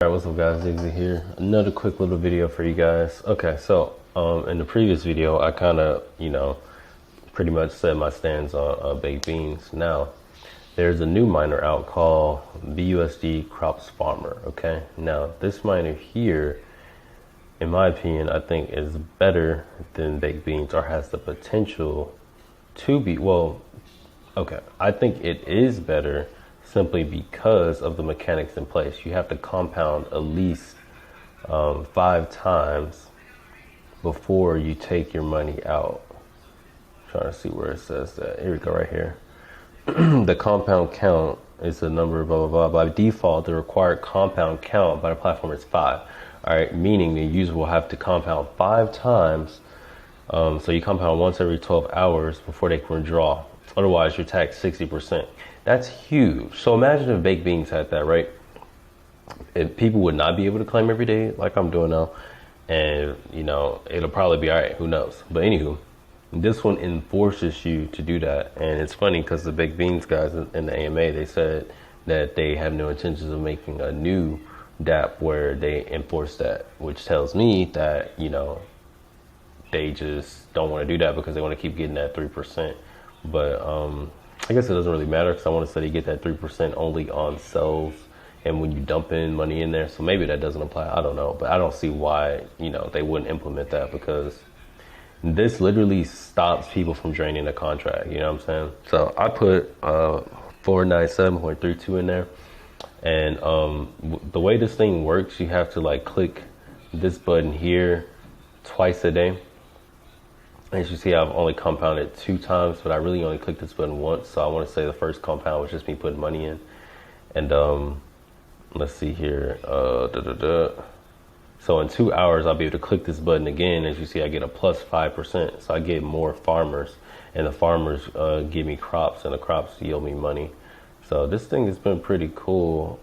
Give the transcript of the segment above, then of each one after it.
Alright, what's up guys, Diggsiii here. Another quick little video for you guys. Okay, so in the previous video, I kind of, pretty much said my stance on baked beans. Now, there's a new miner out called BUSD Crops Farmer, okay? Now, this miner here, in my opinion, I think is better than baked beans or has the potential to be, well, okay, I think it is better simply because of the mechanics in place. You have to compound at least 5 times before you take your money out. I'm trying to see where it says that. Here we go, right here. The compound count is a number, blah, blah, blah. By default, the required compound count by the platform is 5. All right, meaning the user will have to compound 5 times. So you compound once every 12 hours before they can withdraw. Otherwise, you're taxed 60%. That's huge. So imagine if baked beans had that, right? If people would not be able to claim every day like I'm doing now, and it'll probably be all right. Who knows? But anywho, this one enforces you to do that, and it's funny because the baked beans guys in the AMA, they said that they have no intentions of making a new DApp where they enforce that, which tells me that they just don't want to do that because they want to keep getting that 3%. But I guess it doesn't really matter because I want to say you get that 3% only on sells and when you dump in money in there. So maybe that doesn't apply. I don't know. But I don't see why, they wouldn't implement that, because this literally stops people from draining the contract. You know what I'm saying? So I put 497.32 in there. And the way this thing works, you have to click this button here twice a day. As you see, I've only compounded 2 times, but I really only clicked this button once. So I want to say the first compound was just me putting money in. And let's see here. So in 2 hours, I'll be able to click this button again. As you see, I get a plus 5%. So I get more farmers, and the farmers give me crops, and the crops yield me money. So this thing has been pretty cool,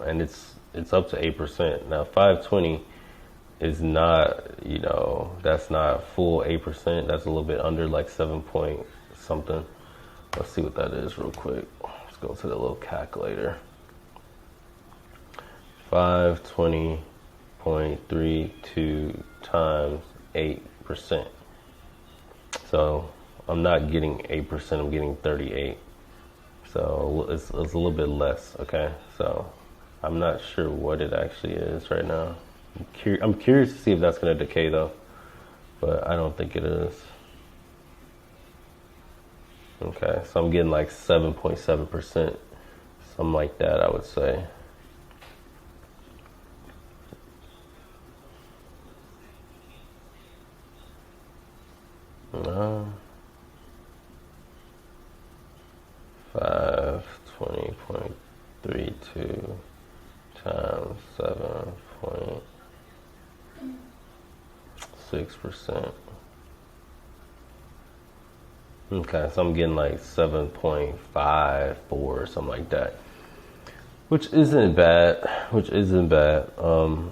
and it's up to 8%. Now 520 is not, that's not full 8%. That's a little bit under, like 7 point something. Let's see what that is real quick. Let's go to the little calculator. 520.32 times 8%. So I'm not getting 8%, I'm getting 38. So it's a little bit less, okay? So I'm not sure what it actually is right now. I'm curious to see if that's going to decay though, but I don't think it is. Okay, so I'm getting like 7.7%, something like that, I would say. No. 520.32 times 7.6%. Okay, so I'm getting like 7.54 or something like that, which isn't bad.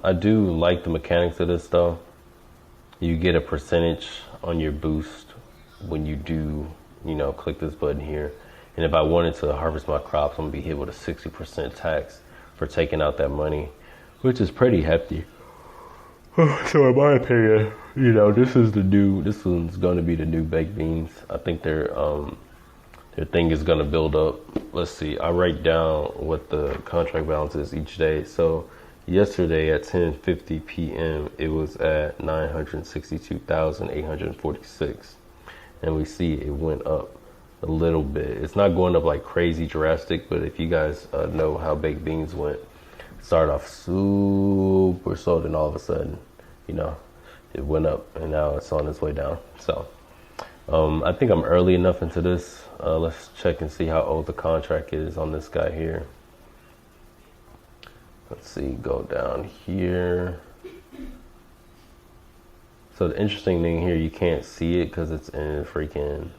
I do like the mechanics of this though. You get a percentage on your boost when you do, click this button here. And if I wanted to harvest my crops, I'm gonna be hit with a 60% tax for taking out that money, which is pretty hefty. So in my opinion, this one's gonna be the new baked beans. I think their thing is gonna build up. Let's see, I write down what the contract balance is each day. So yesterday at 10:50 p.m. it was at 962,846, and we see it went up a little bit. It's not going up like crazy drastic, but if you guys know how baked beans went, started off super slow, then all of a sudden, it went up, and now it's on its way down. So I think I'm early enough into this. Let's check and see how old the contract is on this guy here. Let's see, go down here. So the interesting thing here, you can't see it because it's in freaking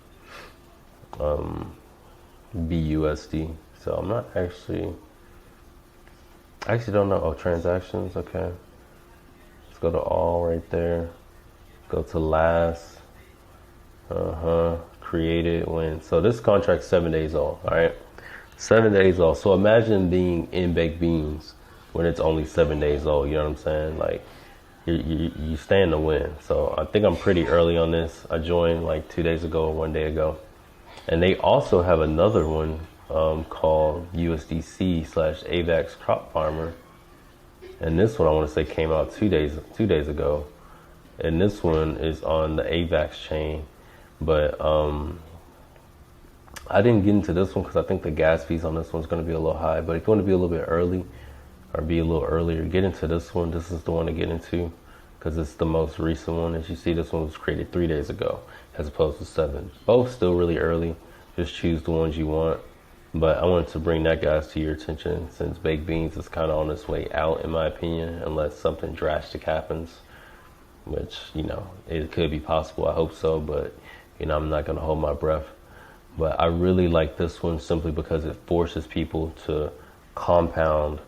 BUSD. So I'm not I actually don't know. Oh, transactions, okay. Let's go to all right there. Go to last. Created when. So this contract's 7 days old, all right? 7 days old. So imagine being in baked beans when it's only 7 days old. You know what I'm saying? Like you stand to win. So I think I'm pretty early on this. I joined like 2 days ago or 1 day ago, and they also have another one called USDC / AVAX Crop Farmer, and this one I want to say came out 2 days ago, and this one is on the AVAX chain, but I didn't get into this one because I think the gas fees on this one's going to be a little high. But if you want to be a little bit early or be a little earlier, get into this one. This is the one to get into because it's the most recent one. As you see, this one was created 3 days ago as opposed to 7. Both still really early. Just choose the ones you want. But I wanted to bring that, guys, to your attention since baked beans is kind of on its way out, in my opinion, unless something drastic happens, which, you know, it could be possible. I hope so, but, you know, I'm not going to hold my breath. But I really like this one simply because it forces people to compound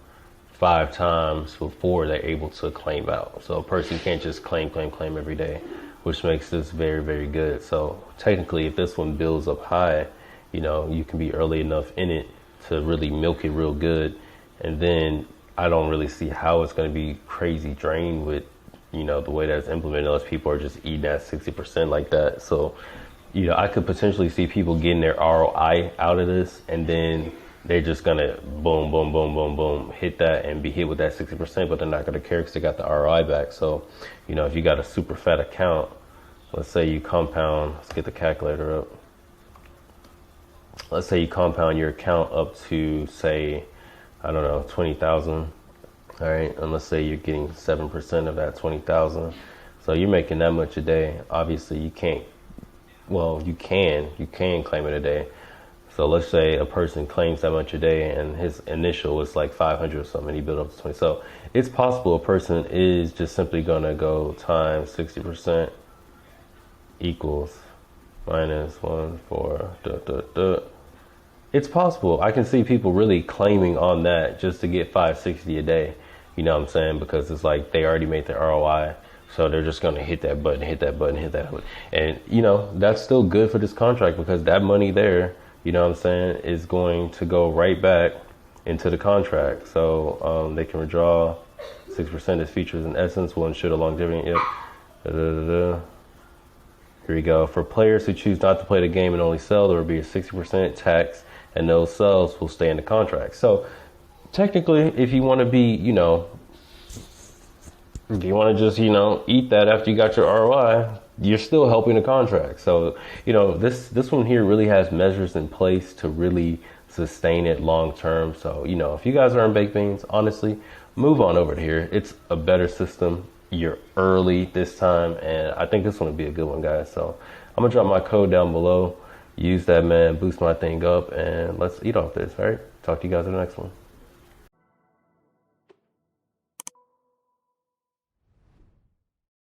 5 times before they're able to claim out. So a person can't just claim every day, which makes this very, very good. So technically, if this one builds up high, you know, you can be early enough in it to really milk it real good. And then I don't really see how it's going to be crazy drained with, you know, the way that it's implemented, unless people are just eating at 60% like that. So, you know, I could potentially see people getting their ROI out of this, and then they're just going to boom, boom, boom, boom, boom, hit that and be hit with that 60%, but they're not going to care because they got the ROI back. So, you know, if you got a super fat account, let's say you compound, let's get the calculator up. Let's say you compound your account up to, say, I don't know, 20,000. All right. And let's say you're getting 7% of that 20,000. So you're making that much a day. Obviously you can't, well, you can claim it a day. So let's say a person claims that much a day and his initial was like 500 or something. He built up to 20. So it's possible a person is just simply going to go times 60% equals minus 1, 4, It's possible. I can see people really claiming on that just to get 560 a day. You know what I'm saying? Because it's like they already made their ROI. So they're just going to hit that button, hit that button, hit that button. And, you know, that's still good for this contract because that money there, you know what I'm saying, is going to go right back into the contract. So they can withdraw 6% as features in essence will ensure the longevity. Yep. Here we go. For players who choose not to play the game and only sell, there will be a 60% tax, and those sales will stay in the contract. So technically, if you want to be, you know, if you want to just, you know, eat that after you got your ROI, you're still helping the contract. So, you know, this one here really has measures in place to really sustain it long term. So, you know, if you guys are in baked beans, honestly, move on over to here. It's a better system. You're early this time, and I think this one would be a good one, guys. So I'm gonna drop my code down below. Use that, man. Boost my thing up, and let's eat off this. All right. Talk to you guys in the next one.